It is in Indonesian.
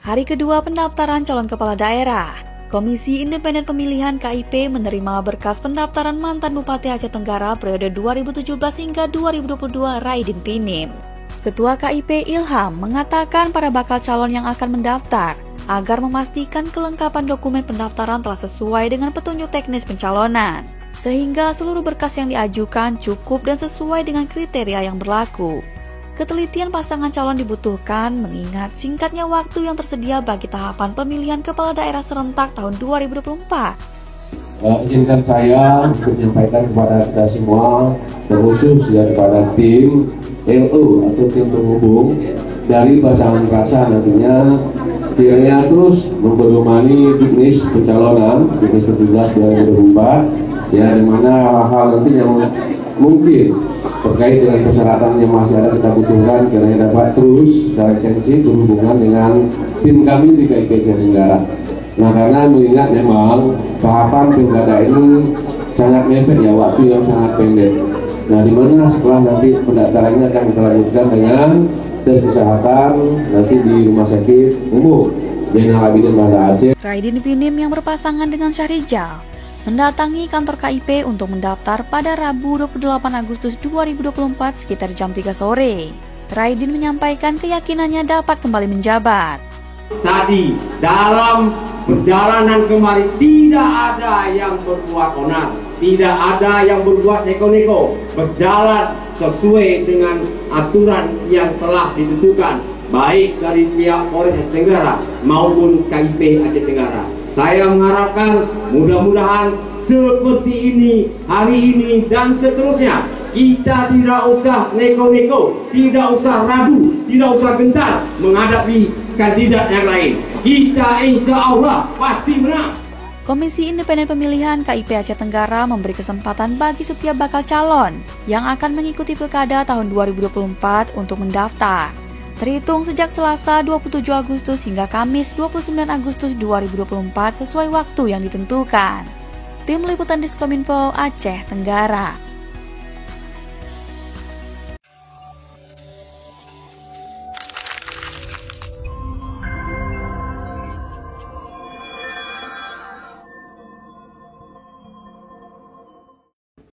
Hari kedua pendaftaran calon kepala daerah, Komisi Independen Pemilihan KIP menerima berkas pendaftaran mantan Bupati Aceh Tenggara periode 2017 hingga 2022 Raidin Pinim. Ketua KIP Ilham mengatakan para bakal calon yang akan mendaftar agar memastikan kelengkapan dokumen pendaftaran telah sesuai dengan petunjuk teknis pencalonan, sehingga seluruh berkas yang diajukan cukup dan sesuai dengan kriteria yang berlaku. Ketelitian pasangan calon dibutuhkan mengingat singkatnya waktu yang tersedia bagi tahapan pemilihan kepala daerah serentak tahun 2024. Izinkan saya untuk menyampaikan kepada kita semua, terkhusus daripada tim LU atau tim penghubung dari pasangan rasa nantinya kiranya terus mempedomani juknis pencalonan juknis 17 2024 ya, di mana hal-hal nanti yang mungkin terkait dengan persyaratan yang masih ada kita butuhkan kiranya dapat terus secara intensif berhubungan dengan tim kami di KIP Aceh Tenggara. Nah, karena mengingat memang tahapan pilkada ini sangat mepet ya, waktu yang sangat pendek. Nah, di mana setelah nanti pendaftarannya akan kita lanjutkan dengan tes kesehatan nanti di Rumah Sakit Umum Zainal Abidin Banda Aceh. Raidin Pinim yang berpasangan dengan Syahrijal mendatangi kantor KIP untuk mendaftar pada Rabu 28 Agustus 2024 sekitar jam 3 sore. Raidin menyampaikan keyakinannya dapat kembali menjabat. Tadi dalam perjalanan kemarin tidak ada yang berbuat onar, tidak ada yang berbuat neko-neko, berjalan sesuai dengan aturan yang telah ditentukan baik dari pihak Polres Aceh Tenggara maupun KIP Aceh Tenggara. Saya mengharapkan mudah-mudahan seperti ini, hari ini dan seterusnya kita tidak usah neko-neko, tidak usah ragu, tidak usah gentar menghadapi kandidat yang lain. Kita insya Allah pasti menang. Komisi Independen Pemilihan KIP Aceh Tenggara memberi kesempatan bagi setiap bakal calon yang akan mengikuti pilkada tahun 2024 untuk mendaftar, terhitung sejak Selasa 27 Agustus hingga Kamis 29 Agustus 2024 sesuai waktu yang ditentukan. Tim Liputan Diskominfo Aceh Tenggara.